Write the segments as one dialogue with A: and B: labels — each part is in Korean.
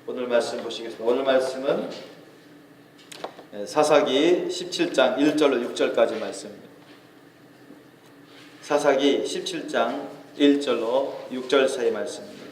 A: 오늘 말씀 보시겠습니다. 오늘 말씀은 사사기 17장 1절로 6절까지 말씀입니다. 사사기 17장 1절로 6절 사이 말씀입니다.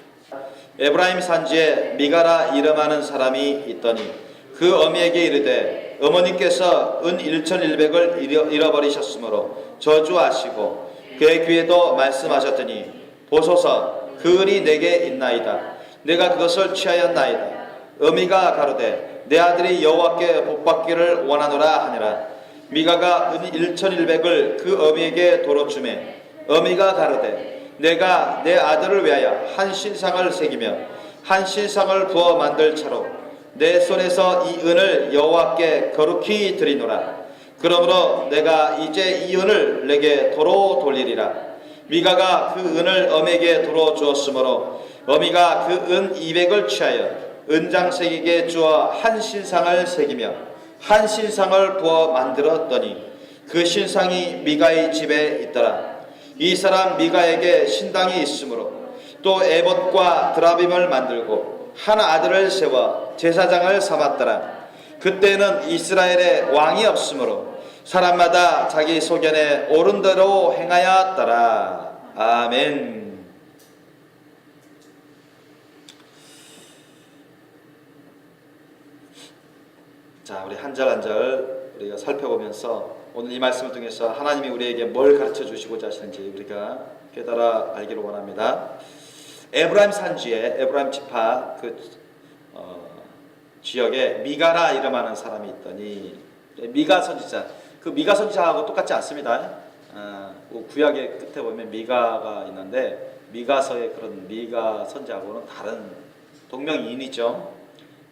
A: 에브라임 산지에 미가라 이름하는 사람이 있더니 그 어미에게 이르되 어머니께서 은 1,100을 잃어버리셨으므로 저주하시고 그의 귀에도 말씀하셨더니 보소서 그 을이 내게 있나이다. 내가 그것을 취하였나이다. 어미가 가로되 내 아들이 여호와께 복받기를 원하노라 하니라. 미가가 은 1,100을 그 어미에게 도로 주매 어미가 가로되 내가 내 아들을 위하여 한 신상을 새기며 한 신상을 부어 만들 차로 내 손에서 이 은을 여호와께 거룩히 드리노라. 그러므로 내가 이제 이 은을 내게 도로 돌리리라. 미가가 그 은을 어미에게 도로 주었으므로 어미가 그 은 200을 취하여 은장색에게 주어 한 신상을 새기며 한 신상을 부어 만들었더니 그 신상이 미가의 집에 있더라. 이 사람 미가에게 신당이 있으므로 또 에봇과 드라빔을 만들고 한 아들을 세워 제사장을 삼았더라. 그때는 이스라엘에 왕이 없으므로 사람마다 자기 소견에 옳은 대로 행하였더라. 아멘. 자, 우리 한 절 한 절 우리가 살펴보면서 오늘 이 말씀을 통해서 하나님이 우리에게 뭘 가르쳐 주시고자 하시는지 우리가 깨달아 알기를 원합니다. 에브라임 산지에 에브라임 지파 지역에 미가라 이름하는 사람이 있더니 미가 선지자, 그 미가 선지자하고 똑같지 않습니다. 구약의 끝에 보면 미가가 있는데 미가서의 그런 미가 선지자하고는 다른 동명이인이죠.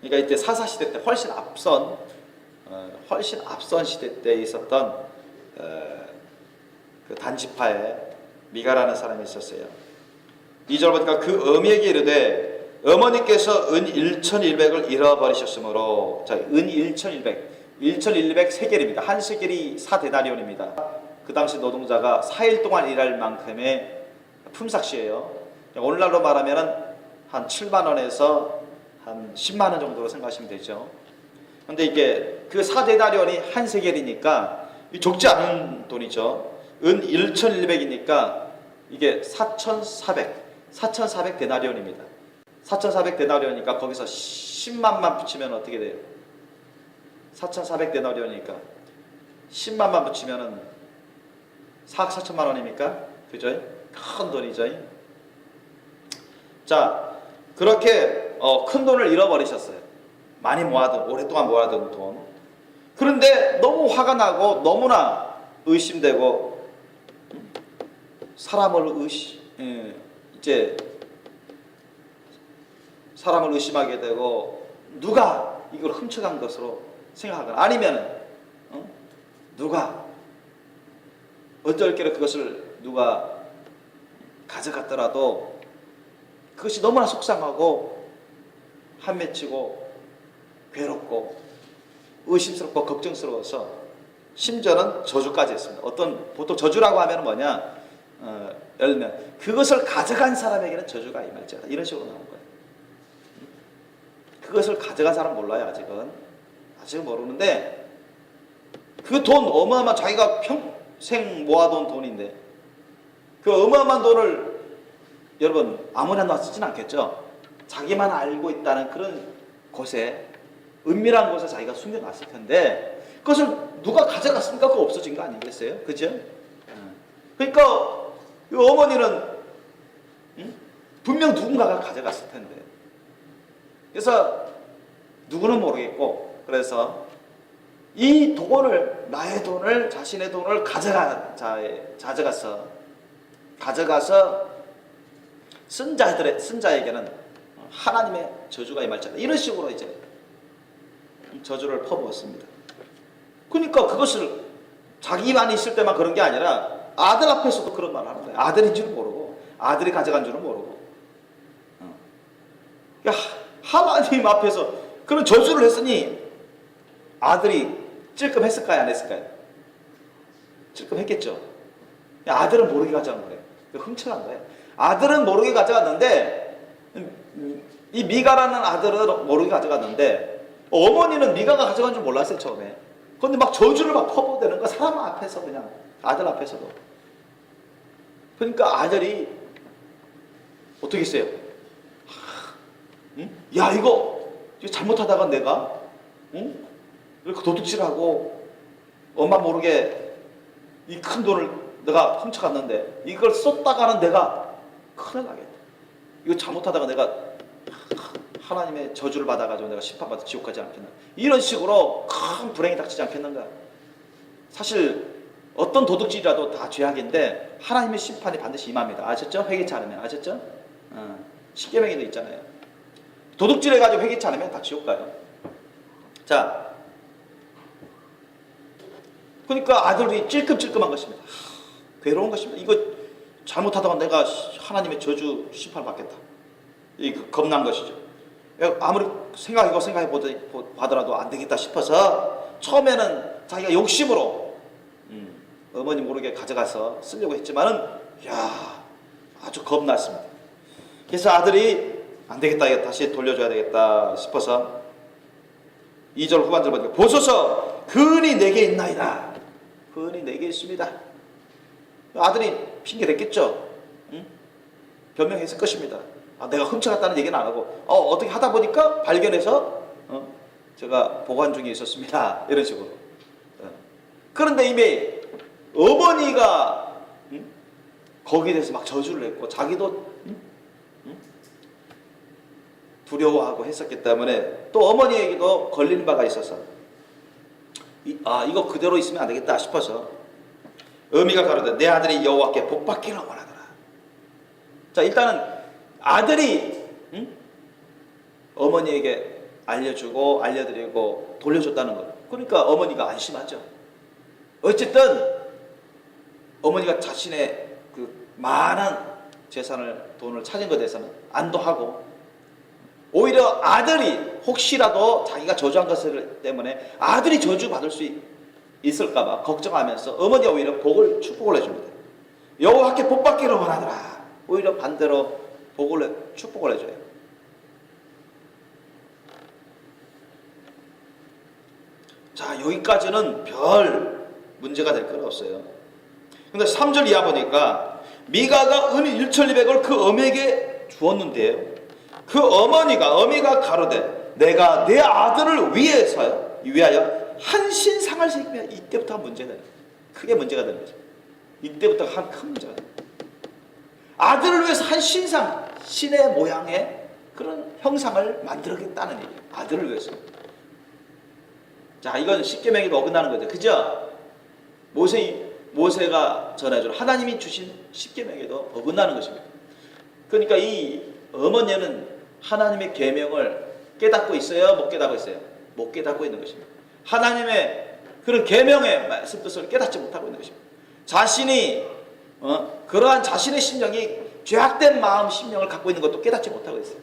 A: 그러니까 이때 사사 시대 때 훨씬 앞선 시대 때 있었던 그 단지파에 미가라는 사람이 있었어요. 2절 보니까 그 어미에게 이르되 어머니께서 은 1,100을 잃어버리셨으므로, 자, 은 1,100 세겔입니다. 한 세겔이 4데나리온입니다. 그 당시 노동자가 4일 동안 일할 만큼의 품삯이에요. 오늘날로 말하면 한 7만 원에서 한 10만 원 정도로 생각하시면 되죠. 근데 이게 그 4데나리온이 한 세겔이니까 적지 않은 돈이죠. 은 1,100이니까 이게 4,400 데나리온입니다. 4,400 데나리온이니까 거기서 10만만 붙이면 어떻게 돼요? 4,400 데나리온이니까 10만만 붙이면은 4억 4천만 원입니까? 그죠? 큰 돈이죠. 자, 그렇게 큰 돈을 잃어버리셨어요. 많이 모아둔, 오랫동안 모아둔 돈. 그런데 너무 화가 나고 너무나 의심되고 이제 사람을 의심하게 되고 누가 이걸 훔쳐간 것으로 생각하거나 아니면 누가 어쩔결에 그것을 누가 가져갔더라도 그것이 너무나 속상하고 한맺히고 괴롭고 의심스럽고 걱정스러워서 심지어는 저주까지 했습니다. 보통 저주라고 하면 뭐냐, 예를 들면 그것을 가져간 사람에게는 저주가 임할지어다, 이런 식으로 나온 거예요. 그것을 가져간 사람 몰라요. 아직은 모르는데 그 돈 어마어마한, 자기가 평생 모아둔 돈인데 그 어마어마한 돈을 여러분 아무나 놔쓰진 않겠죠. 자기만 알고 있다는 그런 곳에, 은밀한 곳에 자기가 숨겨놨을 텐데 그것을 누가 가져갔습니까? 그거 없어진 거 아니겠어요? 그죠? 그러니까 이 어머니는 분명 누군가가 가져갔을 텐데, 그래서 누구는 모르겠고, 그래서 이 돈을, 나의 돈을, 자신의 돈을 가져가서 쓴 자에게는 하나님의 저주가 임할지어다, 이런 식으로 이제 저주를 퍼부었습니다. 그러니까 그것을 자기만 있을 때만 그런 게 아니라 아들 앞에서도 그런 말을 하는 거예요. 아들인 줄은 모르고, 아들이 가져간 줄은 모르고. 그러니까 하나님 앞에서 그런 저주를 했으니 아들이 찔끔했을까요? 안 했을까요? 찔끔했겠죠. 아들은 모르게 가져간 거예요. 훔쳐간 거예요. 아들은 모르게 가져갔는데 이 미가라는 아들을 모르게 가져갔는데 어머니는 미가가 가져간 줄 몰랐어요 처음에. 그런데 막 저주를 막 퍼부대는 거 사람 앞에서 그냥 아들 앞에서도. 그러니까 아들이 어떻게 했어요? 응? 야 이거 잘못하다가 내가 응? 이렇게 도둑질하고 엄마 모르게 이 큰 돈을 내가 훔쳐갔는데 이걸 썼다가는 내가 큰일 나겠다. 이거 잘못하다가 내가 하나님의 저주를 받아가지고 내가 심판받아 지옥 가지 않겠나. 이런 식으로 큰 불행이 닥치지 않겠는가. 사실 어떤 도둑질이라도 다 죄악인데 하나님의 심판이 반드시 임합니다. 아셨죠? 회개치 않으면. 아셨죠? 십계명에도 있잖아요. 도둑질해가지고 회개치 않으면 다 지옥 가요. 자, 그러니까 아들이 찔끔찔끔한 것입니다. 괴로운 것입니다. 이거 잘못하다가 내가 하나님의 저주 심판을 받겠다. 이 겁난 것이죠. 아무리 생각해 보더라도 안 되겠다 싶어서 처음에는 자기가 욕심으로 어머니 모르게 가져가서 쓰려고 했지만은 아주 겁났습니다. 그래서 아들이 안 되겠다, 이거 다시 돌려줘야 되겠다 싶어서 2절 후반절 보니까 보소서 그은이 내게 있나이다. 그은이 내게 있습니다. 아들이 핑계 댔겠죠. 응? 변명했을 것입니다. 내가 훔쳐갔다는 얘기는 안 하고 어떻게 하다 보니까 발견해서 제가 보관 중에 있었습니다. 이런 식으로. 그런데 이미 어머니가 거기에 대해서 막 저주를 했고 자기도 두려워하고 했었기 때문에 또 어머니에게도 걸린 바가 있어서 이거 그대로 있으면 안 되겠다 싶어서 어미가 가로되 내 아들이 여호와께 복받기를 원하더라. 자, 일단은 아들이 어머니에게 알려주고 알려드리고 돌려줬다는 것. 그러니까 어머니가 안심하죠. 어쨌든 어머니가 자신의 그 많은 재산을 돈을 찾은 것에 대해서는 안도하고 오히려 아들이 혹시라도 자기가 저주한 것을 때문에 아들이 저주받을 수 있을까봐 걱정하면서 어머니가 오히려 축복을 해줍니다. 여호와께 복받기를 원하더라. 오히려 반대로 축복을 해줘요. 자, 여기까지는 별 문제가 될 건 없어요. 근데 3절 이하 보니까 미가가 은 1,200을 그 어미에게 주었는데요. 그 어미가 가로되 내가 내 아들을 위하여 한 신상을 새기면 이때부터 문제가 돼요. 크게 문제가 되는 거죠. 이때부터 큰 문제가 돼요. 아들을 위해서 한 신상, 신의 모양의 그런 형상을 만들겠다는 얘기예요. 아들을 위해서. 자, 이건 십계명에도 어긋나는 거죠. 그죠? 모세가 전해준 하나님이 주신 십계명에도 어긋나는 것입니다. 그러니까 이 어머니는 하나님의 계명을 깨닫고 있어요? 못 깨닫고 있어요? 못 깨닫고 있는 것입니다. 하나님의 그런 계명의 말씀 뜻을 깨닫지 못하고 있는 것입니다. 자신이 그러한 자신의 심령이 죄악된 마음 심령을 갖고 있는 것도 깨닫지 못하고 있어요.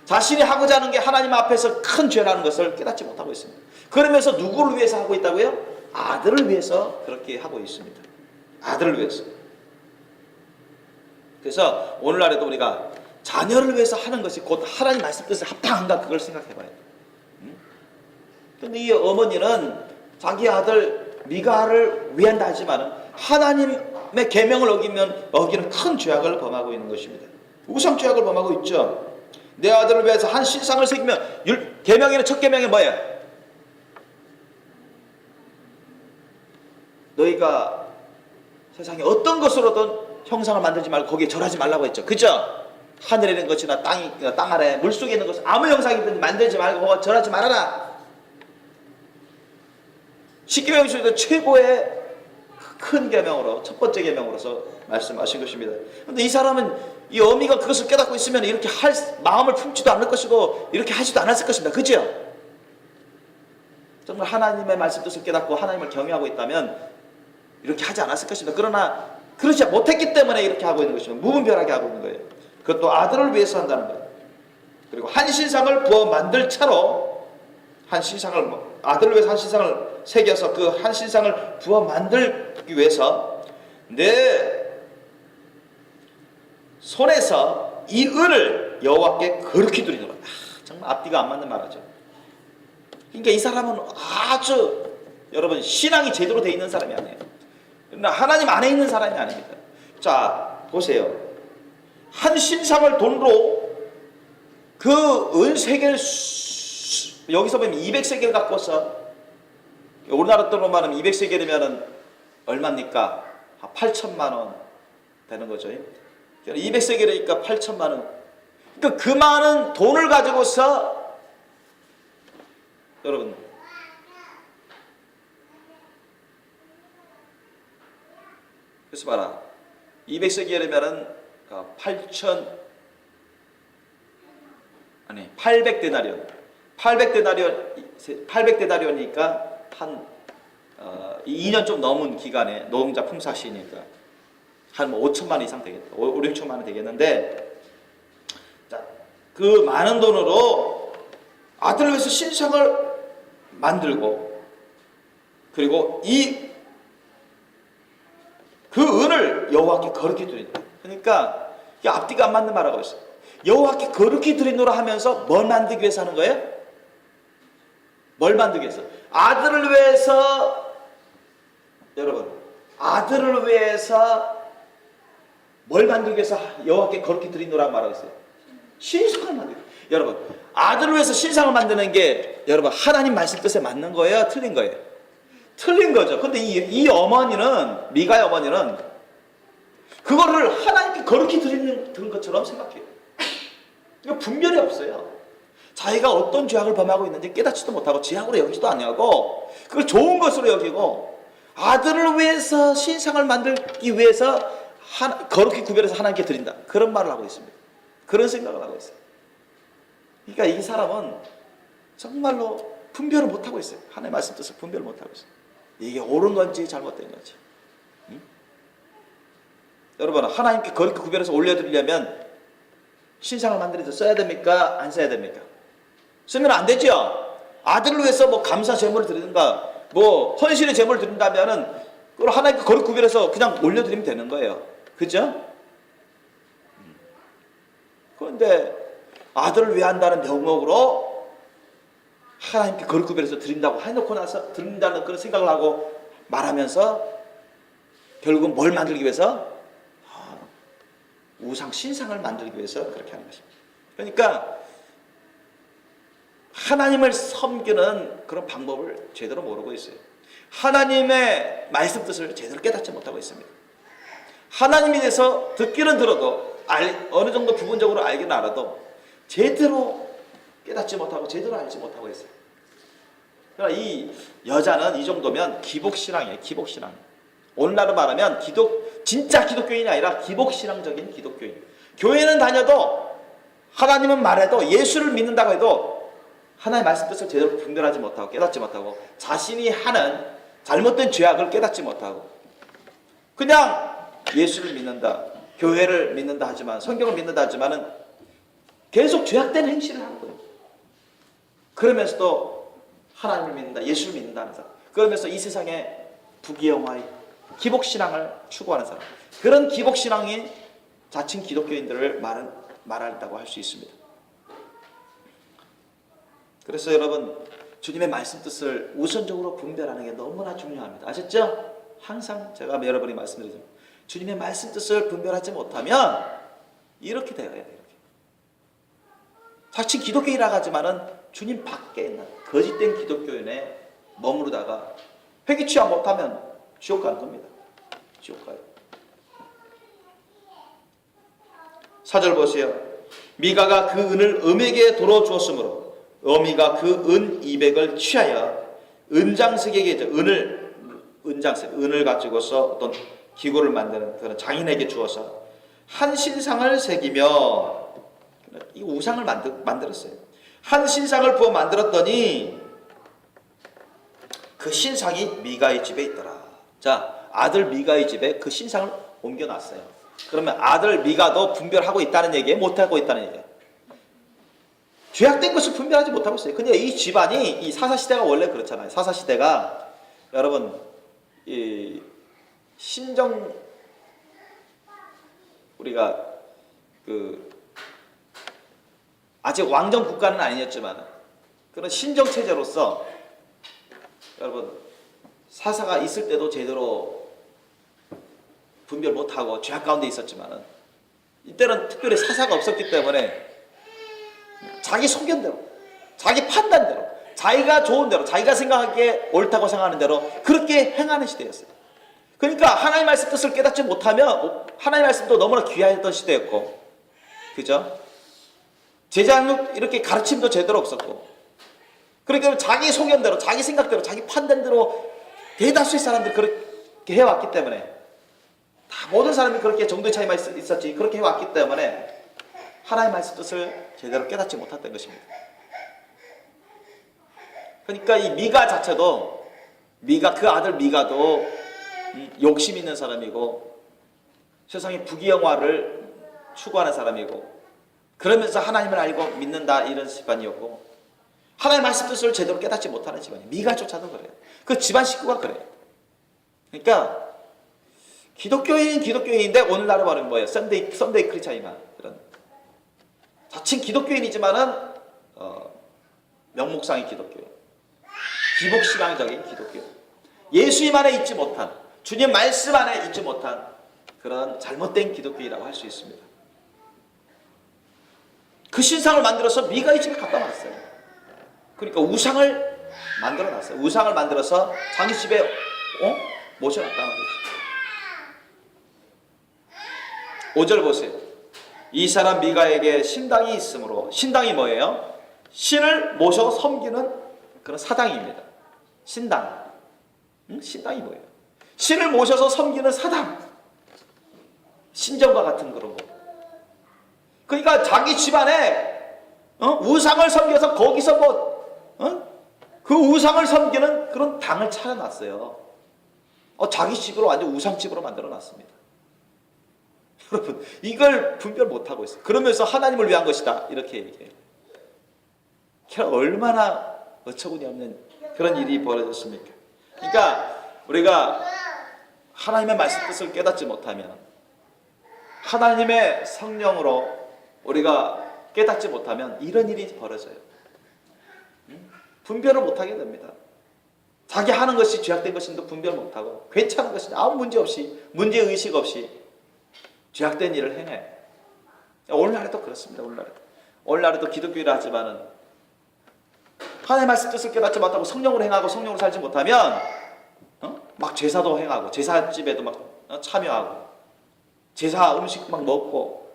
A: 자신이 하고자 하는 게 하나님 앞에서 큰 죄라는 것을 깨닫지 못하고 있습니다. 그러면서 누구를 위해서 하고 있다고요? 아들을 위해서 그렇게 하고 있습니다. 아들을 위해서. 그래서 오늘날에도 우리가 자녀를 위해서 하는 것이 곧 하나님 말씀 뜻에 합당한가 그걸 생각해 봐야 돼요. 근데 이 어머니는 자기 아들 미가를 위한다 하지만 하나님의 계명을 어기는 큰 죄악을 범하고 있는 것입니다. 우상 죄악을 범하고 있죠. 내 아들을 위해서 한 신상을 새기면 계명에는 첫 계명이 뭐예요? 너희가 세상에 어떤 것으로든 형상을 만들지 말고 거기에 절하지 말라고 했죠. 그죠? 하늘에 있는 것이나 땅 아래 물속에 있는 것을 아무 형상이든 만들지 말고 절하지 말아라. 십계명 중에서 최고의 큰 계명으로 첫 번째 계명으로서 말씀하신 것입니다. 그런데 이 사람은 이 어미가 그것을 깨닫고 있으면 이렇게 할 마음을 품지도 않을 것이고 이렇게 하지도 않았을 것입니다. 그죠? 정말 하나님의 말씀 뜻을 깨닫고 하나님을 경외하고 있다면 이렇게 하지 않았을 것입니다. 그러나 그러지 못했기 때문에 이렇게 하고 있는 것입니다. 무분별하게 하고 있는 거예요. 그것도 아들을 위해서 한다는 거예요. 그리고 한 신상을 부어 만들 차로 아들을 위해서 한 신상을 새겨서 그 한 신상을 부어 만들기 위해서 내 손에서 이 은을 은을 여호와께 거룩히 드리노라. 정말 앞뒤가 안 맞는 말이죠. 그러니까 이 사람은 아주 여러분 신앙이 제대로 되어 있는 사람이 아니에요. 하나님 안에 있는 사람이 아닙니다. 자 보세요. 한 신상을 돈으로 그 은 세겔 여기서 보면 200세겔 갖고서 우리나라 돈으로 말하면 200세겔이면 얼마입니까? 8천만 원 되는 거죠. 200세겔이니까 8천만 원. 그러니까 그 많은 돈을 가지고서 여러분 그래서 봐라 200세겔이면은 800데나리온이니까 한 2년 좀 넘은 기간에 노동자 품삯이니까 한 5천만 원 이상 되겠다. 5, 6천만 원 되겠는데 자, 그 많은 돈으로 아들을 위해서 신상을 만들고 그리고 그 은을 여호와께 거룩히 드린다. 그러니까 이게 앞뒤가 안 맞는 말하고 있어요. 여호와께 거룩히 드리노라 하면서 뭘 만들기 위해서 하는 거예요? 뭘 만들기 위해서? 아들을 위해서 여러분 아들을 위해서 뭘 만들기 위해서 여호와께 거룩히 드리노라 말하고 있어요? 신상을 만들기. 여러분 아들을 위해서 신상을 만드는 게 여러분 하나님 말씀 뜻에 맞는 거예요? 틀린 거예요? 틀린 거죠. 근데 이 어머니는 미가의 어머니는 그거를 하나님께 거룩히 드리는 것처럼 생각해요. 이거 분별이 없어요. 자기가 어떤 죄악을 범하고 있는지 깨닫지도 못하고 죄악으로 여기지도 않냐고 그걸 좋은 것으로 여기고 아들을 위해서 신상을 만들기 위해서 거룩히 구별해서 하나님께 드린다. 그런 말을 하고 있습니다. 그런 생각을 하고 있어요. 그러니까 이 사람은 정말로 분별을 못하고 있어요. 하나님의 말씀 뜻을 분별을 못하고 있어요. 이게 옳은 건지 잘못된 건지. 여러분 하나님께 거룩히 구별해서 올려드리려면 신상을 만들어서 써야 됩니까? 안 써야 됩니까? 쓰면 안 되죠. 아들을 위해서 뭐 감사 제물을 드리든가 뭐 헌신의 제물을 드린다면은 그걸 하나님께 거룩히 구별해서 그냥 올려드리면 되는 거예요. 그죠? 그런데 아들을 위한다는 명목으로 하나님께 거룩히 구별해서 드린다고 해놓고 나서 드린다는 그런 생각을 하고 말하면서 결국은 뭘 만들기 위해서? 우상 신상을 만들기 위해서 그렇게 하는 것입니다. 그러니까 하나님을 섬기는 그런 방법을 제대로 모르고 있어요. 하나님의 말씀 뜻을 제대로 깨닫지 못하고 있습니다. 하나님에 대해서 듣기는 들어도 어느 정도 부분적으로 알기는 알아도 제대로 깨닫지 못하고 제대로 알지 못하고 있어요. 그러니까 이 여자는 이 정도면 기복신앙이에요. 기복신앙. 오늘날로 말하면 진짜 기독교인이 아니라 기복신앙적인 기독교인. 교회는 다녀도 하나님은 말해도 예수를 믿는다고 해도 하나님의 말씀 뜻을 제대로 분별하지 못하고 깨닫지 못하고 자신이 하는 잘못된 죄악을 깨닫지 못하고 그냥 예수를 믿는다, 교회를 믿는다 하지만 성경을 믿는다 하지만은 계속 죄악된 행실을 하는 거예요. 그러면서도 하나님을 믿는다, 예수를 믿는다 하는 사람. 그러면서 이 세상에 부귀영화의 기복신앙을 추구하는 사람. 그런 기복신앙이 자칭 기독교인들을 말한다고 할 수 있습니다. 그래서 여러분 주님의 말씀 뜻을 우선적으로 분별하는 게 너무나 중요합니다. 아셨죠? 항상 제가 여러분이 말씀드리죠. 주님의 말씀 뜻을 분별하지 못하면 이렇게 되어야 돼요. 이렇게. 자칭 기독교인이라고 하지만은 주님 밖에 있는 거짓된 기독교인에 머무르다가 회개 취하 못하면 지옥 가는 겁니다. 지옥 가요. 4절 보세요. 미가가 그 은을 음에게 도로 주었으므로 어미가 그 은 200을 취하여 은장색에게 은을 가지고서 어떤 기구를 만드는 그런 장인에게 주어서 한 신상을 새기며 이 우상을 만들었어요. 한 신상을 부어 만들었더니 그 신상이 미가의 집에 있더라. 자, 아들 미가의 집에 그 신상을 옮겨놨어요. 그러면 아들 미가도 분별하고 있다는 얘기예요? 못하고 있다는 얘기예요? 죄악된 것을 분별하지 못하고 있어요. 근데 이 집안이 이 사사시대가 원래 그렇잖아요. 사사시대가 여러분 이 우리가 그 아직 왕정 국가는 아니었지만 그런 신정 체제로서 여러분 사사가 있을 때도 제대로 분별 못하고 죄악 가운데 있었지만 이때는 특별히 사사가 없었기 때문에 자기 소견대로 자기 판단대로 자기가 좋은 대로 자기가 생각하기에 옳다고 생각하는 대로 그렇게 행하는 시대였어요. 그러니까 하나님 말씀 뜻을 깨닫지 못하면 하나님 말씀도 너무나 귀하였던 시대였고, 그죠? 제자 이렇게 가르침도 제대로 없었고, 그러니까 자기 소견대로 자기 생각대로 자기 판단대로 대다수의 사람들이 그렇게 해왔기 때문에 다 모든 사람이 그렇게 정도의 차이만 있었지 그렇게 해왔기 때문에 하나님 말씀 뜻을 제대로 깨닫지 못했던 것입니다. 그러니까 이 미가 자체도 그 아들 미가도 욕심 있는 사람이고 세상의 부귀영화를 추구하는 사람이고 그러면서 하나님을 알고 믿는다 이런 집안이었고 하나님 말씀 뜻을 제대로 깨닫지 못하는 집안이에요. 미가조차도 그래요. 그 집안 식구가 그래요. 그러니까 기독교인인데 오늘날은 말하면 뭐예요? 썬데이 크리스찬이나 그런 자칭 기독교인이지만은 명목상의 기독교, 기복신앙적인 기독교, 예수님 안에 있지 못한 주님 말씀 안에 있지 못한 그런 잘못된 기독교이라고 할 수 있습니다. 그 신상을 만들어서 미가 이 집에 갖다 놨어요. 그러니까 우상을 만들어 놨어요. 우상을 만들어서 자기 집에 모셔놨다는 거죠. 5절 보세요. 이 사람 미가에게 신당이 있으므로, 신당이 뭐예요? 신을 모셔 섬기는 그런 사당입니다. 신당. 신당이 뭐예요? 신을 모셔서 섬기는 사당. 신정과 같은 그런 거. 그러니까 자기 집안에 우상을 섬겨서 거기서 그 우상을 섬기는 그런 당을 차려놨어요. 자기 집으로 완전 우상집으로 만들어놨습니다. 여러분 이걸 분별 못하고 있어요. 그러면서 하나님을 위한 것이다 이렇게 얘기해요. 얼마나 어처구니 없는 그런 일이 벌어졌습니까? 그러니까 우리가 하나님의 말씀 뜻을 깨닫지 못하면 하나님의 성령으로 우리가 깨닫지 못하면 이런 일이 벌어져요. 분별을 못하게 됩니다. 자기 하는 것이 죄악된 것인도 분별 못하고 괜찮은 것인지 아무 문제 없이 문제의식 없이 죄악된 일을 행해. 오늘날에도 그렇습니다. 오늘날에도 기독교를 하지만은 하나님의 말씀 뜻을 깨닫지 못하고 성령으로 행하고 성령으로 살지 못하면 막 제사도 행하고 제사집에도 막 참여하고 제사 음식 막 먹고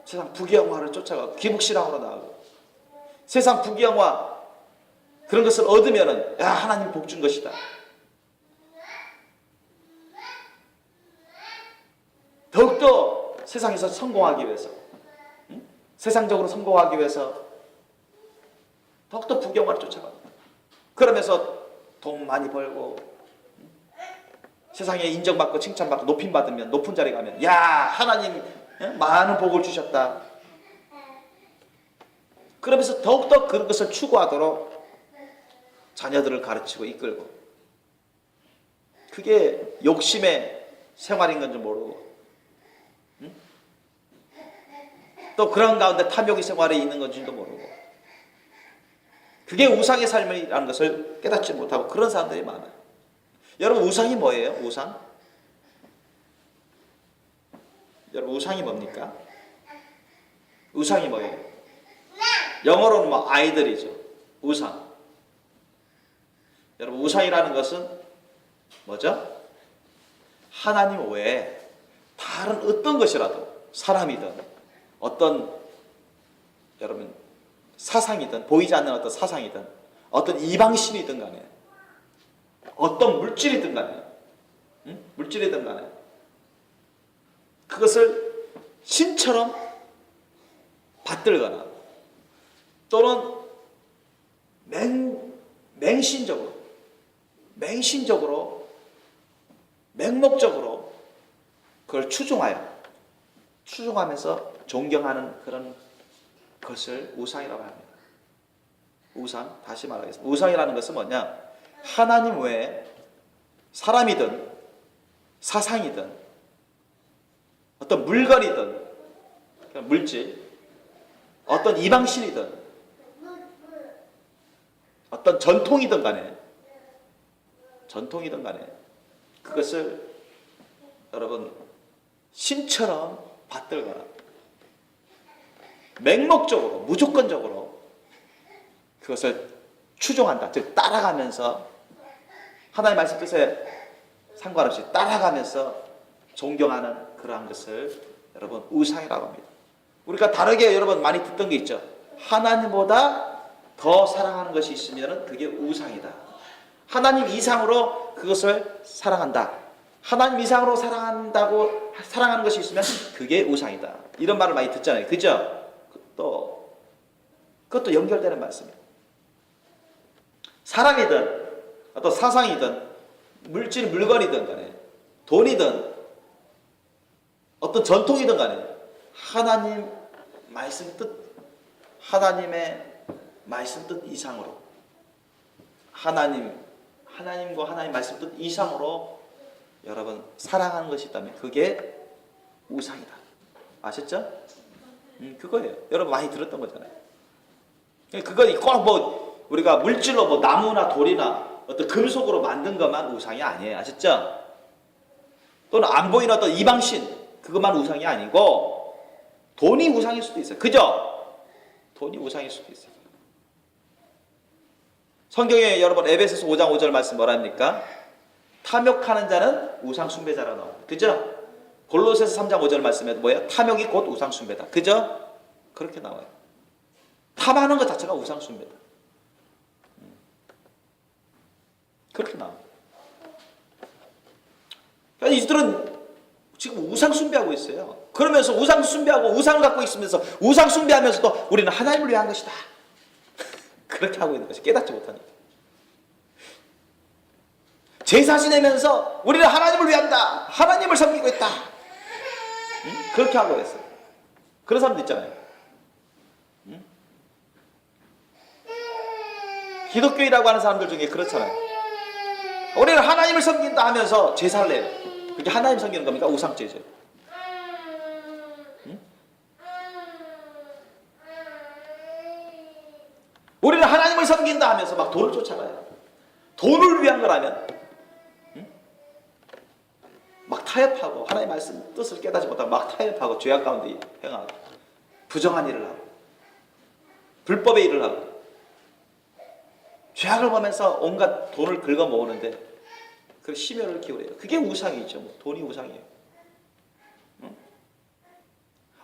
A: 세상 부귀영화를 쫓아가고 기복신앙으로 나가고 세상 부귀영화 그런 것을 얻으면은 야 하나님 복 준 것이다. 더욱더 세상에서 성공하기 위해서 세상적으로 성공하기 위해서 더욱더 부귀영화를 쫓아가고 그러면서 돈 많이 벌고 세상에 인정받고 칭찬받고 높임받으면 높은 자리에 가면 야 하나님 많은 복을 주셨다. 그러면서 더욱더 그런 것을 추구하도록 자녀들을 가르치고 이끌고 그게 욕심의 생활인 건지 모르고 또 그런 가운데 탐욕의 생활에 있는 건지도 모르고 그게 우상의 삶이라는 것을 깨닫지 못하고 그런 사람들이 많아요. 여러분 우상이 뭐예요? 우상? 여러분 우상이 뭡니까? 우상이 뭐예요? 영어로는 뭐 아이들이죠. 우상. 여러분 우상이라는 것은 뭐죠? 하나님 외에 다른 어떤 것이라도 사람이든 어떤 여러분 사상이든 보이지 않는 어떤 사상이든 어떤 이방신이든 간에 어떤 물질이든 간에 물질이든 간에 그것을 신처럼 받들거나 또는 맹신적으로 맹목적으로 그걸 추종하면서 존경하는 그런 것을 우상이라고 합니다. 우상, 다시 말하겠습니다. 우상이라는 것은 뭐냐? 하나님 외에 사람이든 사상이든 어떤 물건이든 물질, 어떤 이방신이든 어떤 전통이든 간에 그것을 여러분 신처럼 받들거나 맹목적으로 무조건적으로 그것을 추종한다. 즉 따라가면서 하나님의 말씀 뜻에 상관없이 따라가면서 존경하는 그러한 것을 여러분 우상이라고 합니다. 우리가 다르게 여러분 많이 듣던 게 있죠. 하나님보다 더 사랑하는 것이 있으면 그게 우상이다. 하나님 이상으로 그것을 사랑한다. 하나님 이상으로 사랑하는 것이 있으면 그게 우상이다. 이런 말을 많이 듣잖아요. 그죠? 그것도 연결되는 말씀이에요. 사람이든 어떤 사상이든 물질 물건이든 간에 돈이든 어떤 전통이든 간에 하나님의 말씀 뜻 이상으로 하나님과 하나님 말씀 뜻 이상으로 여러분 사랑하는 것이 있다면 그게 우상이다. 아셨죠? 그거예요. 여러분 많이 들었던 거잖아요. 그거 꼭 우리가 물질로 나무나 돌이나 어떤 금속으로 만든 것만 우상이 아니에요. 아셨죠? 또는 안 보이는 어떤 이방신 그것만 우상이 아니고 돈이 우상일 수도 있어요. 그죠? 돈이 우상일 수도 있어요. 성경에 여러분 에베소서 5장 5절 말씀 뭐라 합니까? 탐욕하는 자는 우상 숭배자라 나옵니다. 그죠? 골로새서 3장 5절 말씀에도 뭐예요? 탐욕이 곧 우상 숭배다. 그죠? 그렇게 나와요. 탐하는 것 자체가 우상 숭배다. 그렇게 나옵니다. 그러니까 이들은 지금 우상 숭배하고 있어요. 그러면서 우상 숭배하고 우상을 갖고 있으면서 우상 숭배하면서도 우리는 하나님을 위한 것이다. 그렇게 하고 있는 것이 깨닫지 못하니까. 제사 지내면서 우리는 하나님을 위한다. 하나님을 섬기고 있다. 그렇게 하고 있어요. 그런 사람도 있잖아요. 기독교인이라고 하는 사람들 중에 그렇잖아요. 우리는 하나님을 섬긴다 하면서 제사를 내요. 그게 하나님 섬기는 겁니까? 우상제죠. 우리는 하나님을 섬긴다 하면서 막 돈을 쫓아가요. 돈을 위한 거라면 막 타협하고 하나님의 말씀 뜻을 깨닫지 못하고 막 타협하고 죄악 가운데 행하고 부정한 일을 하고 불법의 일을 하고 죄악을 보면서 온갖 돈을 긁어 모으는데 그 심혈을 기울여요. 그게 우상이죠. 돈이 우상이에요.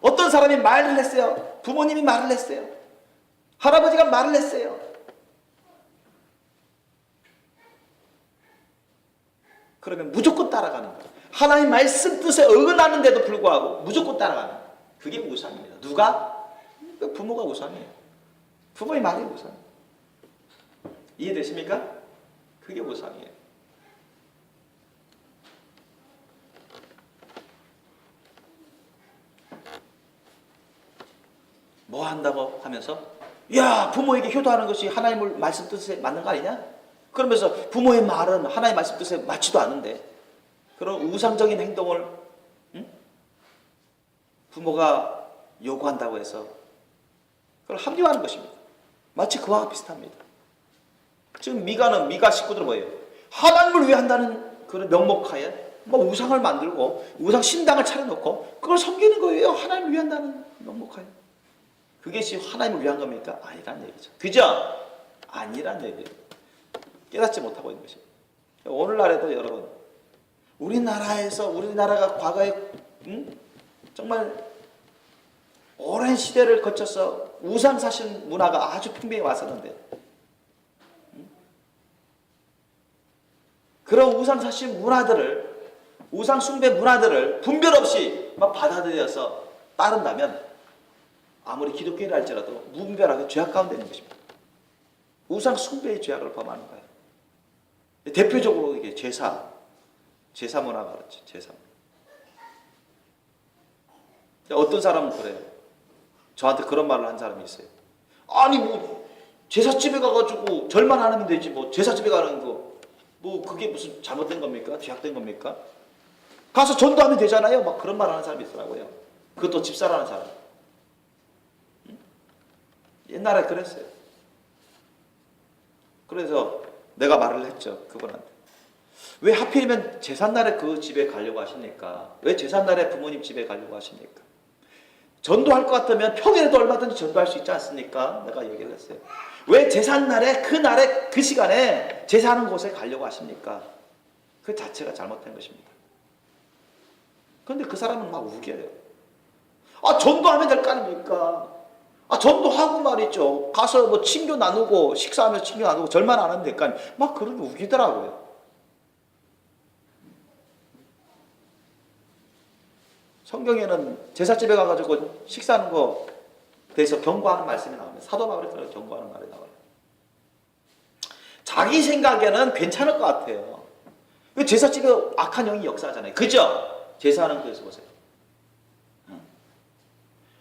A: 어떤 사람이 말을 했어요. 부모님이 말을 했어요. 할아버지가 말을 했어요. 그러면 무조건 따라가는 거예요. 하나님 말씀 뜻에 어긋나는데도 불구하고 무조건 따라가는 거예요. 그게 우상입니다. 누가? 부모가 우상이에요. 부모의 말이 우상이에요. 이해되십니까? 그게 우상이에요. 뭐 한다고 하면서 야 부모에게 효도하는 것이 하나님의 말씀 뜻에 맞는 거 아니냐? 그러면서 부모의 말은 하나님의 말씀 뜻에 맞지도 않은데 그런 우상적인 행동을 부모가 요구한다고 해서 그걸 합리화하는 것입니다. 마치 그와 비슷합니다. 지금 미가 식구들은 뭐예요? 하나님을 위해 한다는 그런 명목하에 뭐 우상을 만들고 우상 신당을 차려놓고 그걸 섬기는 거예요. 하나님을 위해 한다는 명목하에. 그것이 하나님을 위한 겁니까? 아니란 얘기죠. 그죠? 아니란 얘기예요. 깨닫지 못하고 있는 것입니다. 오늘날에도 여러분 우리나라가 과거에 정말 오랜 시대를 거쳐서 우상사신 문화가 아주 풍부해 왔었는데 그런 우상사신 문화들을 우상숭배 문화들을 분별 없이 막 받아들여서 따른다면 아무리 기독교인이라 할지라도 무분별하게 죄악 가운데 있는 것입니다. 우상숭배의 죄악을 범하는 거예요. 대표적으로 이게 제사 문화가 그렇지. 제사. 어떤 사람은 그래요. 저한테 그런 말을 한 사람이 있어요. 아니 뭐 제사집에 가가지고 절만 안 하면 되지 뭐 제사집에 가는 거 뭐 그게 무슨 잘못된 겁니까? 죄악된 겁니까? 가서 전도하면 되잖아요. 막 그런 말 하는 사람이 있더라고요. 그것도 집사라는 사람. 옛날에 그랬어요. 그래서 내가 말을 했죠. 그분한테. 왜 하필이면 제삿날에 그 집에 가려고 하십니까? 왜 제삿날에 부모님 집에 가려고 하십니까? 전도할 것 같으면 평일에도 얼마든지 전도할 수 있지 않습니까? 내가 얘기를 했어요. 왜 제삿날에 그 날에 그 시간에 제사하는 곳에 가려고 하십니까? 그 자체가 잘못된 것입니다. 그런데 그 사람은 막 우겨요. 아, 전도하면 될 거 아닙니까? 아, 전도하고 말이죠. 가서 뭐 친교 나누고 식사하면서 친교 나누고 절만 안 하면 될 거 아닙니까? 막 그런 게 우기더라고요. 성경에는 제사집에 가가지고 식사하는 거 대해서 경고하는 말씀이 나옵니다. 사도 바울이 그런 경고하는 말이 나와요. 자기 생각에는 괜찮을 것 같아요. 제사집에 악한 영이 역사하잖아요. 그죠? 제사하는 거에서 보세요.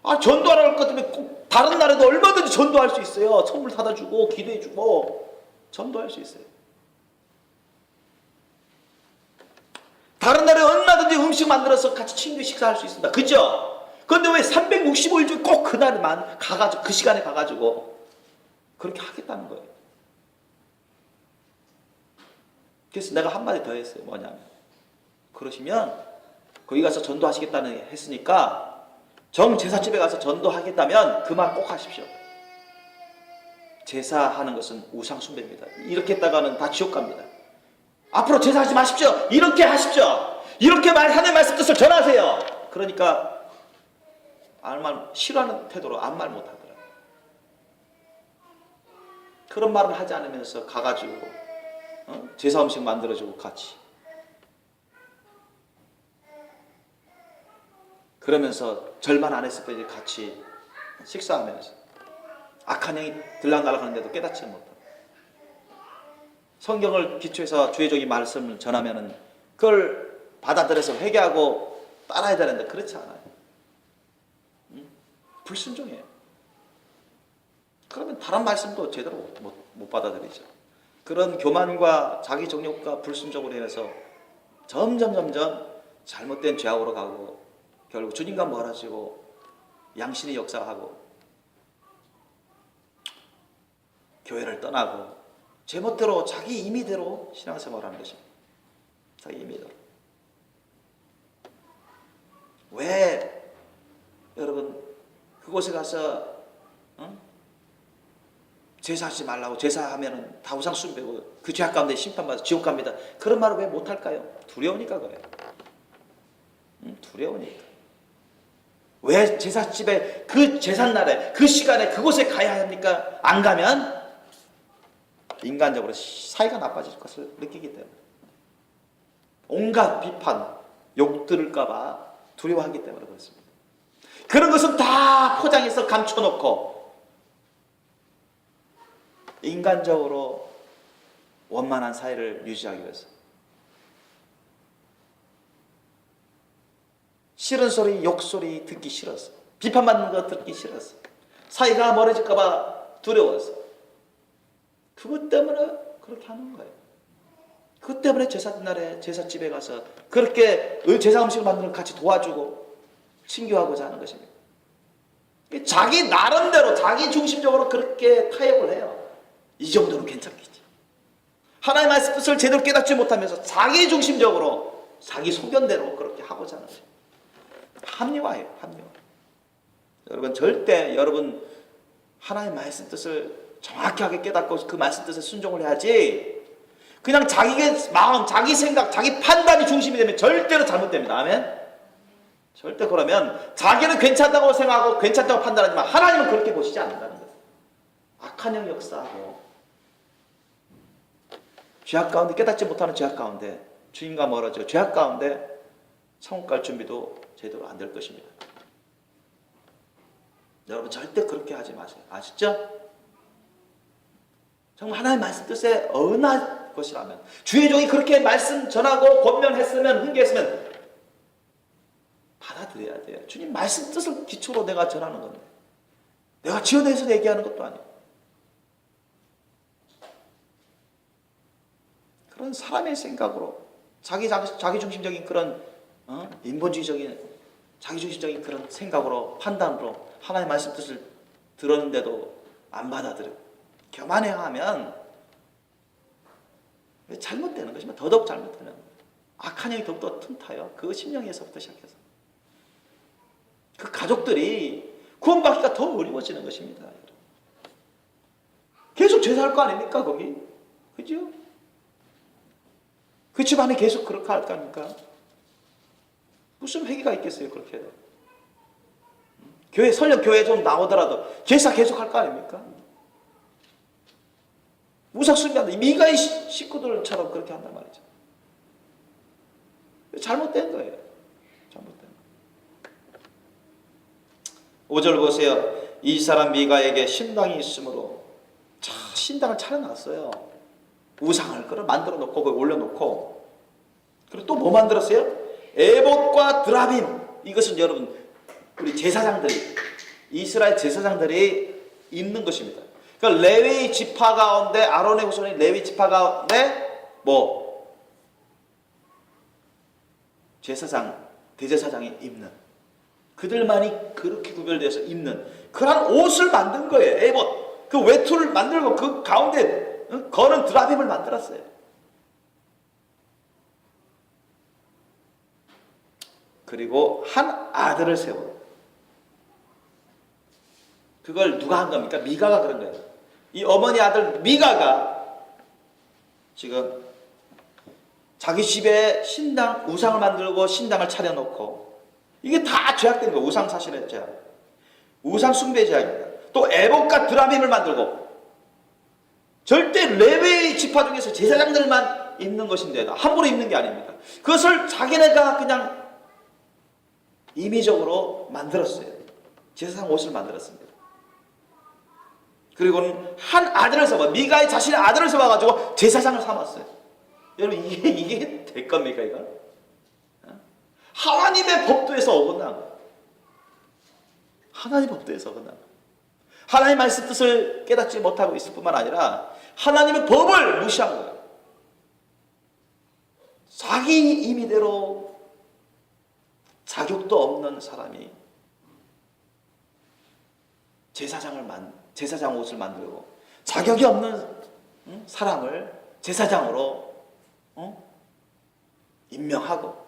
A: 아, 전도하러 갈 것 같으면 꼭 다른 날에도 얼마든지 전도할 수 있어요. 선물 사다 주고 기도해 주고 전도할 수 있어요. 다른 날에 얼마든지 음식 만들어서 같이 친구 식사할 수 있습니다. 그죠? 그런데 왜 365일 중에 꼭 그날만 가가지고 그 시간에 가가지고 그렇게 하겠다는 거예요. 그래서 내가 한마디 더 했어요. 뭐냐면 그러시면 거기 가서 전도하시겠다는 했으니까 정제사집에 가서 전도하겠다면 그 말 꼭 하십시오. 제사하는 것은 우상 숭배입니다. 이렇게 했다가는 다 지옥 갑니다. 앞으로 제사하지 마십시오. 이렇게 하십시오. 이렇게 하나님의 말씀 뜻을 전하세요. 그러니까 아무 말 싫어하는 태도로 아무 말 못하더라고요. 그런 말을 하지 않으면서 가가지고 제사 음식 만들어주고 같이 그러면서 절만 안 했을 때 같이 식사하면서 악한 영이 들락날락하는데도 깨닫지 못하고 성경을 기초해서 주의 종이 말씀을 전하면은 그걸 받아들여서 회개하고 따라야 되는데 그렇지 않아요. 불순종해요. 그러면 다른 말씀도 제대로 못 받아들이죠. 그런 교만과 자기 정욕과 불순종으로 인해서 점점 잘못된 죄악으로 가고 결국 주님과 멀어지고 양심이 역사하고 교회를 떠나고 제멋대로 자기 임의대로 신앙생활을 하는 것입니다. 자기 임의대로. 왜 여러분 그곳에 가서 제사하지 말라고 제사하면 다 우상 숭배고 그 죄악 가운데 심판받아서 지옥 갑니다. 그런 말을 왜 못할까요? 두려우니까 그래요. 두려우니까. 왜 제사집에 그 제삿날에 그 시간에 그곳에 가야 합니까? 안 가면 인간적으로 사이가 나빠질 것을 느끼기 때문에 온갖 비판, 욕 들을까 봐 두려워하기 때문에 그렇습니다. 그런 것은 다 포장해서 감춰놓고 인간적으로 원만한 사이를 유지하기 위해서 싫은 소리, 욕소리 듣기 싫었어. 비판받는 거 듣기 싫었어. 사이가 멀어질까 봐 두려워서. 그것 때문에 그렇게 하는 거예요. 그것 때문에 제삿날에 제사집에 가서 그렇게 제사 음식을 만드는 걸 같이 도와주고 친교하고자 하는 것입니다. 자기 나름대로 자기 중심적으로 그렇게 타협을 해요. 이 정도는 괜찮겠지. 하나님의 말씀 뜻을 제대로 깨닫지 못하면서 자기 중심적으로 자기 소견대로 그렇게 하고자 하는 것입니다. 합리화예요. 합리화. 여러분 절대 여러분 하나님의 말씀 뜻을 정확하게 깨닫고 그 말씀 뜻에 순종을 해야지 그냥 자기의 마음, 자기 생각, 자기 판단이 중심이 되면 절대로 잘못됩니다. 아멘? 절대 그러면 자기는 괜찮다고 생각하고 괜찮다고 판단하지만 하나님은 그렇게 보시지 않는다는 거예요. 악한 영 역사하고 죄악 가운데 깨닫지 못하는 죄악 가운데 주님과 멀어지고 죄악 가운데 천국 갈 준비도 제대로 안 될 것입니다. 여러분 절대 그렇게 하지 마세요. 아시죠? 정말 하나님의 말씀 뜻에 어긋날 것이라면 주의 종이 그렇게 말씀 전하고 권면했으면 훈계했으면 받아들여야 돼요. 주님 말씀 뜻을 기초로 내가 전하는 건데 내가 지어내서 얘기하는 것도 아니고 그런 사람의 생각으로 자기 중심적인 그런 인본주의적인 자기중심적인 그런 생각으로 판단으로 하나님의 말씀 뜻을 들었는데도 안 받아들여 교만해하면 잘못되는 것이면 더더욱 잘못되는 악한 영이 더욱더 틈타요. 그 심령에서부터 시작해서 그 가족들이 구원받기가 더 어려워지는 것입니다. 계속 죄사할 거 아닙니까 거기? 그죠? 그 집안에 계속 그렇게 할 거 아닙니까? 무슨 회개가 있겠어요 그렇게 해도. 교회 설령 교회 좀 나오더라도 제사 계속 할 거 아닙니까? 우상 숭배한다. 미가의 식구들처럼 그렇게 한단 말이죠. 잘못된 거예요. 잘못된 거. 5절 보세요. 이 사람 미가에게 신당이 있으므로 신당을 차려놨어요. 우상을 만들어 놓고 거기 올려놓고 그리고 또 뭐 만들었어요? 에봇과 드라빔. 이것은 여러분 우리 제사장들이 이스라엘 제사장들이 입는 것입니다. 그러니까 레위 지파 가운데 아론의 후손이 레위 지파 가운데 뭐 제사장 대제사장이 입는 그들만이 그렇게 구별돼서 입는 그런 옷을 만든 거예요. 에봇 그 외투를 만들고 그 가운데 거는 드라빔을 만들었어요. 그리고 한 아들을 세워. 그걸 누가 한 겁니까? 미가가 그런 거예요. 이 어머니 아들 미가가 지금 자기 집에 신당 우상을 만들고 신당을 차려놓고 이게 다 죄악된 거예요. 우상 사실의 죄악, 우상 숭배 죄악입니다. 또 에봇과 드라빔을 만들고 절대 레위 지파 중에서 제사장들만 입는 것인데 함부로 입는 게 아닙니다. 그것을 자기네가 그냥 임의적으로 만들었어요. 제사장 옷을 만들었습니다. 그리고는 한 아들을 세워 미가의 자신의 아들을 세워가지고 제사장을 삼았어요. 여러분 이게 될 겁니까 이건? 하나님의 법도에서 어긋난 거예요. 하나님의 법도에서 어긋난 거예요. 하나님의 말씀 뜻을 깨닫지 못하고 있을 뿐만 아니라 하나님의 법을 무시한 거예요. 자기 임의대로 자격도 없는 사람이 제사장 옷을 만들고 자격이 없는 사람을 제사장으로 임명하고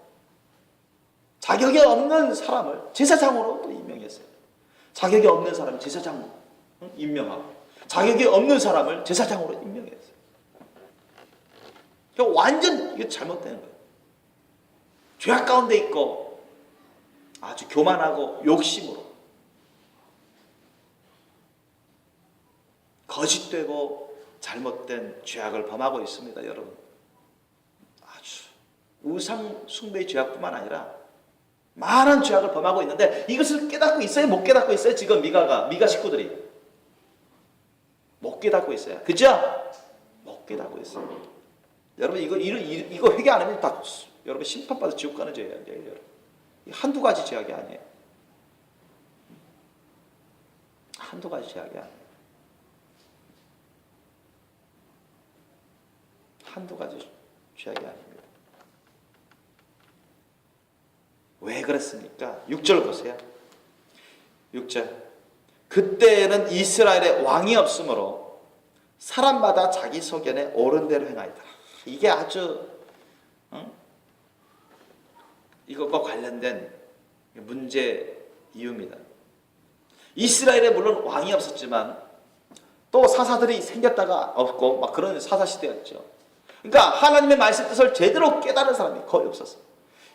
A: 자격이 없는 사람을 제사장으로 또 임명했어요. 자격이 없는 사람을 제사장 임명하고 자격이 없는 사람을 제사장으로 임명했어요. 그러니까 완전 이게 잘못되는 거예요. 죄악 가운데 있고 아주 교만하고 욕심으로 거짓되고 잘못된 죄악을 범하고 있습니다. 여러분 아주 우상 숭배의 죄악뿐만 아니라 많은 죄악을 범하고 있는데 이것을 깨닫고 있어요? 못 깨닫고 있어요? 지금 미가 식구들이 못 깨닫고 있어요. 그죠? 못 깨닫고 있어요. 여러분 이거 회개 안 하면 다 여러분 심판받아 지옥 가는 죄예요. 여러분 한두 가지 죄악이 아니에요. 한두 가지 죄악이 아니에요. 한두 가지 죄악이 아닙니다. 왜 그랬습니까? 6절 보세요. 6절. 그때는 이스라엘에 왕이 없으므로 사람마다 자기 소견에 옳은 대로 행하였다. 이게 아주 이것과 관련된 문제 이유입니다. 이스라엘에 물론 왕이 없었지만 또 사사들이 생겼다가 없고 막 그런 사사 시대였죠. 그러니까 하나님의 말씀 뜻을 제대로 깨달은 사람이 거의 없었어요.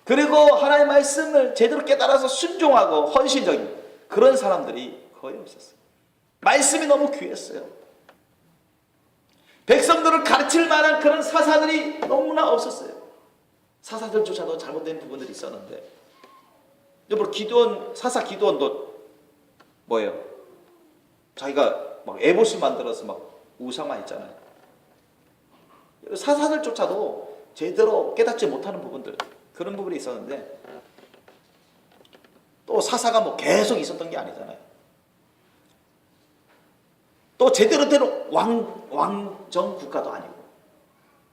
A: 그리고 하나님의 말씀을 제대로 깨달아서 순종하고 헌신적인 그런 사람들이 거의 없었어요. 말씀이 너무 귀했어요. 백성들을 가르칠 만한 그런 사사들이 너무나 없었어요. 사사들조차도 잘못된 부분들이 있었는데 여러분 사사 기드온도 뭐예요? 자기가 막 에봇을 만들어서 막 우상만 있잖아요. 사사들조차도 제대로 깨닫지 못하는 부분들 그런 부분이 있었는데 또 사사가 뭐 계속 있었던 게 아니잖아요. 또 제대로 된 왕정 국가도 아니고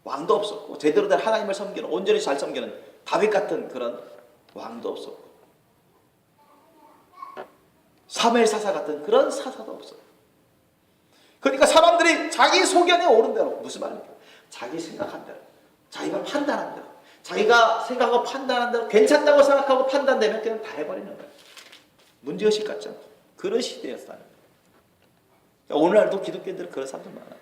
A: 왕도 없었고 제대로 된 하나님을 섬기는 온전히 잘 섬기는 다윗 같은 그런 왕도 없었고 사무엘 사사 같은 그런 사사도 없어요. 그러니까 사람들이 자기 소견에 오른 대로, 무슨 말입니까? 자기 생각한 대로, 자기가 판단한 대로, 자기가 생각하고 판단한 대로, 괜찮다고 생각하고 판단되면 그냥 다 해버리는 거예요. 문제의식 같지 않고. 그런 시대였어요. 오늘날도 기독교인들은 그런 사람들 많아요.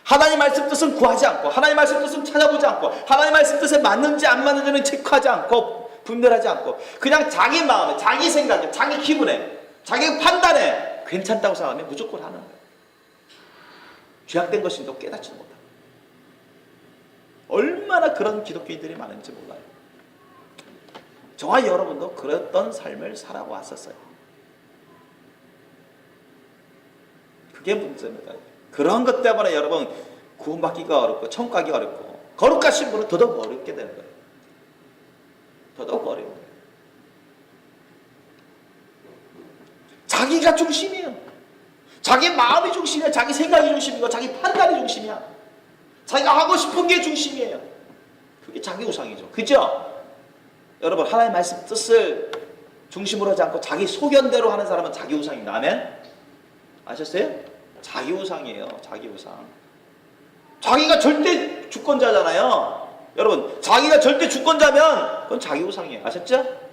A: 하나님 말씀 뜻은 구하지 않고, 하나님 말씀 뜻은 찾아보지 않고, 하나님 말씀 뜻에 맞는지 안 맞는지는 체크하지 않고, 분별하지 않고, 그냥 자기 마음에, 자기 생각에, 자기 기분에, 자기 판단에 괜찮다고 생각하면 무조건 하는 거예요. 죄악된 것인도 깨닫지 못합니다. 얼마나 그런 기독교인들이 많은지 몰라요. 저와 여러분도 그랬던 삶을 살아왔었어요. 그게 문제입니다. 그런 것 때문에 여러분 구원받기가 어렵고 천국 가기가 어렵고 거룩하신 분은 더더욱 어렵게 되는 거예요. 더더욱 어려운 거예요. 자기가 중심이에요. 자기 마음이 중심이야. 자기 생각이 중심이고 자기 판단이 중심이야. 자기가 하고 싶은 게 중심이에요. 그게 자기 우상이죠. 그죠? 여러분 하나님의 말씀 뜻을 중심으로 하지 않고 자기 소견대로 하는 사람은 자기 우상입니다. 아멘? 아셨어요? 자기 우상이에요. 자기 우상. 자기가 절대 주권자잖아요. 여러분 자기가 절대 주권자면 그건 자기 우상이에요. 아셨죠?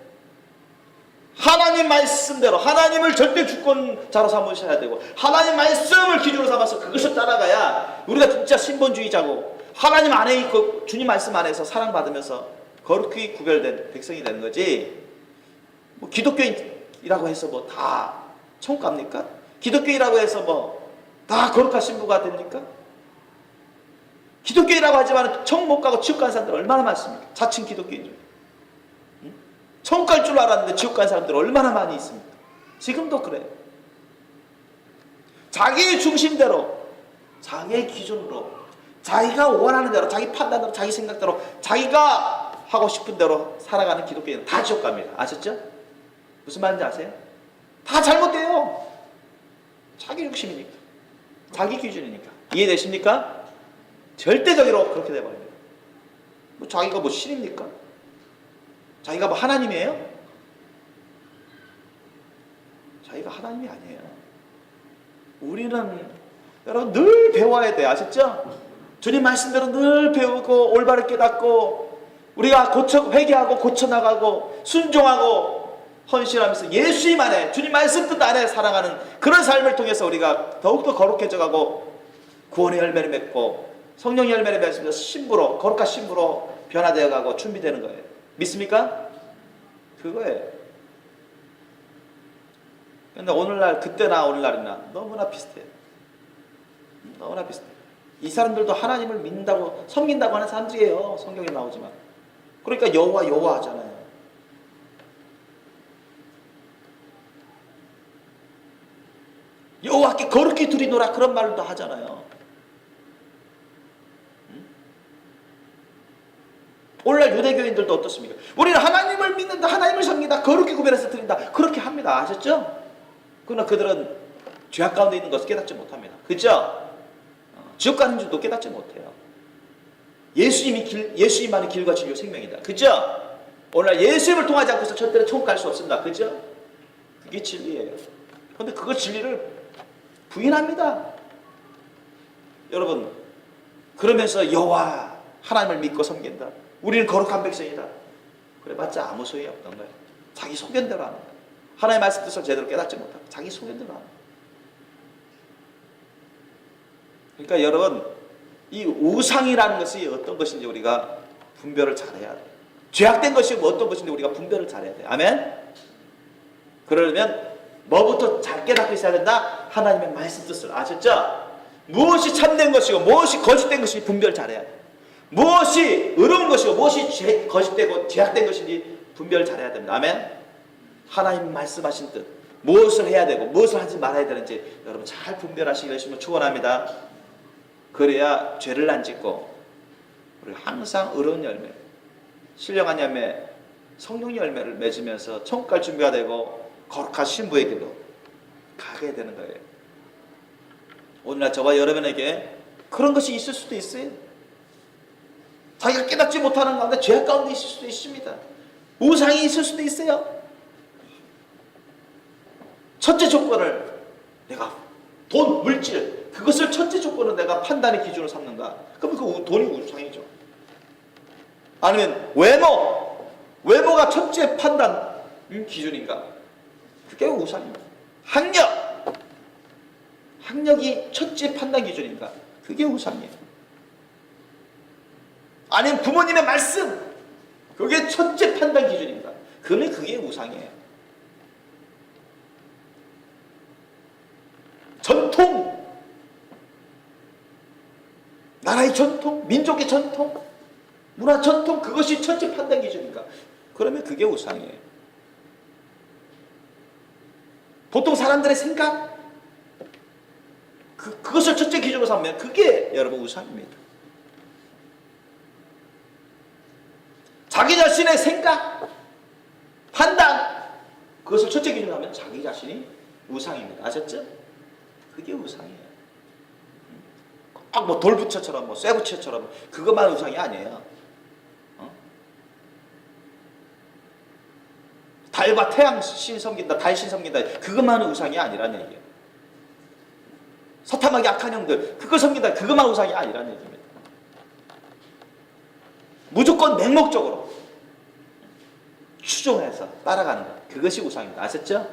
A: 하나님 말씀대로 하나님을 절대 주권자로 삼으셔야 되고 하나님 말씀을 기준으로 삼아서 그것을 따라가야 우리가 진짜 신본주의자고 하나님 안에 있고 주님 말씀 안에서 사랑받으면서 거룩히 구별된 백성이 되는 거지. 뭐 기독교인이라고 해서 뭐 다 천국 갑니까? 기독교인이라고 해서 뭐 다 거룩한 신부가 됩니까? 기독교인이라고 하지만 천국 못 가고 지옥 간 사람들 얼마나 많습니까? 자칭 기독교인 중. 천국 갈 줄 알았는데 지옥 간 사람들 얼마나 많이 있습니까? 지금도 그래요. 자기 중심대로, 자기의 기준으로, 자기가 원하는 대로, 자기 판단대로, 자기 생각대로, 자기가 하고 싶은 대로 살아가는 기독교인은 다 지옥 갑니다. 아셨죠? 무슨 말인지 아세요? 다 잘못돼요. 자기 중심이니까. 자기 기준이니까. 이해되십니까? 절대적으로 그렇게 돼버립니다. 뭐 자기가 뭐 신입니까? 자기가 뭐 하나님이에요? 자기가 하나님이 아니에요. 우리는 여러분 늘 배워야 돼요. 아셨죠? 주님 말씀대로 늘 배우고 올바르게 깨닫고 우리가 회개하고 고쳐나가고 순종하고 헌신하면서 예수님 안에 주님 말씀 뜻 안에 살아가는 그런 삶을 통해서 우리가 더욱더 거룩해져가고 구원의 열매를 맺고 성령의 열매를 맺으면서 신부로 거룩한 신부로 변화되어가고 준비되는 거예요. 믿습니까? 그거예요. 근데 오늘날 그때나 오늘날이나 너무나 비슷해요. 너무나 비슷해요. 이 사람들도 하나님을 믿는다고 섬긴다고 하는 사람들이에요. 성경에 나오지만. 그러니까 여호와 하잖아요. 여호와께 거룩히 드리노라 그런 말도 하잖아요. 오늘날 유대교인들도 어떻습니까? 우리는 하나님을 믿는다, 하나님을 섬긴다, 거룩히 구별해서 드린다 그렇게 합니다. 아셨죠? 그러나 그들은 죄악 가운데 있는 것을 깨닫지 못합니다. 그죠? 지옥 가는 줄도 깨닫지 못해요. 예수님만이 길과 진리와 생명이다. 그죠? 오늘날 예수님을 통하지 않고서 절대로 천국 갈 수 없습니다. 그죠? 그게 진리예요. 그런데 그 진리를 부인합니다. 여러분 그러면서 여호와 하나님을 믿고 섬긴다. 우리는 거룩한 백성이다. 그래봤자 아무 소용이 없던 거예요. 자기 소견대로 하는 거예요. 하나님의 말씀 뜻을 제대로 깨닫지 못하고 자기 소견대로 하는 거예요. 그러니까 여러분 이 우상이라는 것이 어떤 것인지 우리가 분별을 잘해야 돼요. 죄악된 것이 어떤 것인지 우리가 분별을 잘해야 돼요. 아멘? 그러려면 뭐부터 잘 깨닫고 있어야 된다? 하나님의 말씀 뜻을. 아셨죠? 무엇이 참된 것이고 무엇이 거짓된 것인지 분별 잘해야 돼요. 무엇이 의로운 것이고 무엇이 거짓되고 죄악된 것인지 분별 잘해야 됩니다. 아멘? 하나님 말씀하신 뜻 무엇을 해야 되고 무엇을 하지 말아야 되는지 여러분 잘 분별하시길 예수님을 축원합니다. 그래야 죄를 안 짓고 우리 항상 의로운 열매, 신령한 열매, 성령의 열매를 맺으면서 천국 갈 준비가 되고 거룩한 신부의 길로 가게 되는 거예요. 오늘날 저와 여러분에게 그런 것이 있을 수도 있어요. 자기가 깨닫지 못하는 가운데 죄악 가운데 있을 수도 있습니다. 우상이 있을 수도 있어요. 첫째 조건을 내가 돈, 물질, 그것을 첫째 조건을 내가 판단의 기준으로 삼는가? 그러면 그 돈이 우상이죠. 아니면 외모가 첫째 판단 기준인가? 그게 우상입니다. 학력이 첫째 판단 기준인가? 그게 우상이에요. 아니면 부모님의 말씀, 그게 첫째 판단 기준인가? 그러면 그게 우상이에요. 전통, 나라의 전통, 민족의 전통, 문화 전통, 그것이 첫째 판단 기준인가? 그러면 그게 우상이에요. 보통 사람들의 생각, 그것을 첫째 기준으로 삼으면 그게 여러분 우상입니다. 자기 자신의 생각, 판단, 그것을 첫째 기준으로 하면 자기 자신이 우상입니다. 아셨죠? 그게 우상이에요. 꼭 돌부처처럼 쇠부처처럼 그것만 우상이 아니에요. 달과 태양 신 섬긴다, 달 신 섬긴다, 그것만 우상이 아니라는 얘기예요. 사탐하게 악한 형들, 그걸 섬긴다, 그것만 우상이 아니라는 얘기입니다. 무조건 맹목적으로 추종해서 따라가는 것, 그것이 우상입니다. 아셨죠?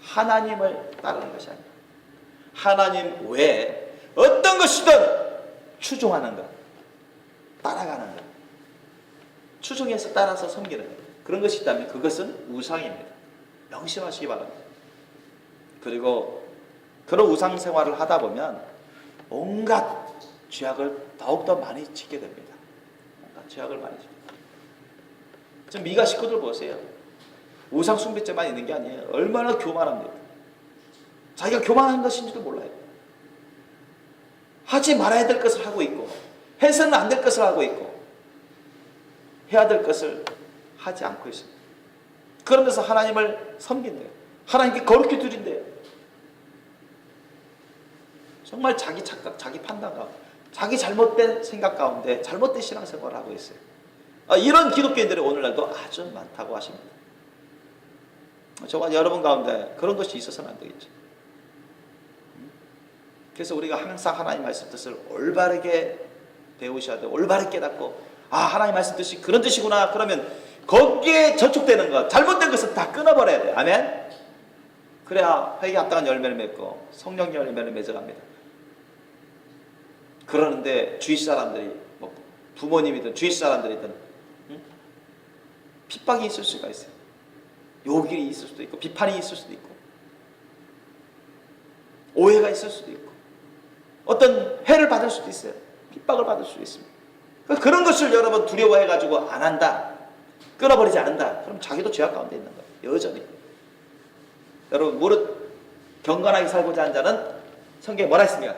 A: 하나님을 따르는 것이 아닙니다. 하나님 외에 어떤 것이든 추종하는 것, 따라가는 것, 추종해서 따라서 섬기는 것, 그런 것이 있다면 그것은 우상입니다. 명심하시기 바랍니다. 그리고 그런 우상 생활을 하다 보면 온갖 죄악을 더욱더 많이 짓게 됩니다. 온갖 죄악을 많이 짓게 됩니다. 좀 미가 식구들 보세요. 우상 숭배죄만 있는 게 아니에요. 얼마나 교만합니다. 자기가 교만한 것인지도 몰라요. 하지 말아야 될 것을 하고 있고, 해서는 안 될 것을 하고 있고, 해야 될 것을 하지 않고 있습니다. 그러면서 하나님을 섬긴대요. 하나님께 거룩히 드린대요. 정말 자기 착각, 자기 판단 가운데, 자기 잘못된 생각 가운데 잘못된 신앙생활을 하고 있어요. 이런 기독교인들이 오늘날도 아주 많다고 하십니다. 저와 여러분 가운데 그런 것이 있어서는 안 되겠죠. 그래서 우리가 항상 하나님 말씀 뜻을 올바르게 배우셔야 돼요. 올바르게 깨닫고, 하나님 말씀 뜻이 그런 뜻이구나. 그러면 거기에 저촉되는 것, 잘못된 것은 다 끊어버려야 돼요. 아멘? 그래야 회개에 합당한 열매를 맺고 성령 열매를 맺어갑니다. 그러는데 주위 사람들이, 부모님이든 주위 사람들이든 핍박이 있을 수가 있어요. 욕이 있을 수도 있고, 비판이 있을 수도 있고, 오해가 있을 수도 있고, 어떤 해를 받을 수도 있어요. 핍박을 받을 수도 있습니다. 그런 것을 여러분 두려워해가지고 안 한다, 끊어버리지 않는다, 그럼 자기도 죄악 가운데 있는 거예요. 여전히. 여러분, 무릇 경건하게 살고자 하는 자는 성경에 뭐라 했습니까?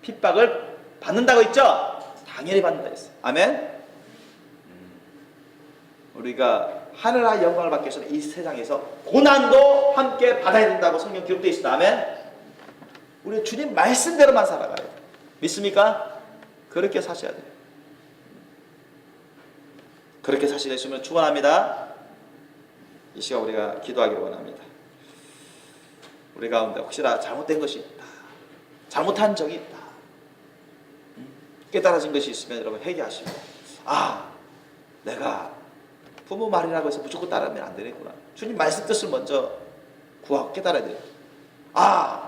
A: 핍박을 받는다고 했죠? 당연히 받는다 했어요. 아멘? 우리가 하늘나라의 영광을 받기 위해서는 이 세상에서 고난도 함께 받아야 된다고 성경 기록되어 있습니다. 아멘? 우리 주님 말씀대로만 살아가야 돼요. 믿습니까? 그렇게 사셔야 돼요. 그렇게 사시려시면 축원합니다. 이 시간 우리가 기도하기를 원합니다. 우리 가운데 혹시나 잘못된 것이 있다, 잘못한 적이 있다, 깨달아진 것이 있으면 여러분 회개하시고, 내가 부모 말이라고 해서 무조건 따르면 안 되겠구나. 주님 말씀 뜻을 먼저 구하고 깨달아야 돼요.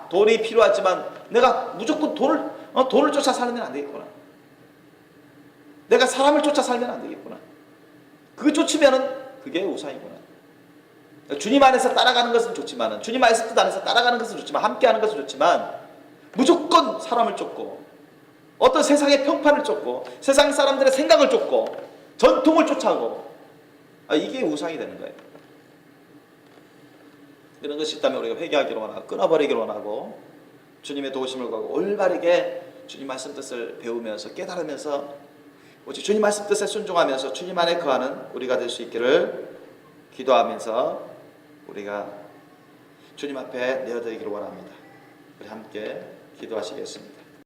A: 돈이 필요하지만 내가 무조건 돈을 쫓아 살면 안 되겠구나. 내가 사람을 쫓아 살면 안 되겠구나. 그거 쫓으면은 그게 우상이구나. 주님 안에서 따라가는 것은 좋지만, 주님 말씀 뜻 안에서 따라가는 것은 좋지만, 함께하는 것은 좋지만, 무조건 사람을 쫓고, 어떤 세상의 평판을 쫓고, 세상 사람들의 생각을 쫓고, 전통을 쫓아가고, 이게 우상이 되는 거예요. 이런 것이 있다면 우리가 회개하기로 원하고, 끊어버리기로 원하고, 주님의 도우심을 구하고 올바르게 주님 말씀 뜻을 배우면서 깨달으면서 오직 주님 말씀 뜻에 순종하면서 주님 안에 거하는 우리가 될 수 있기를 기도하면서 우리가 주님 앞에 내어드리기를 원합니다. 우리 함께 기도하시겠습니다.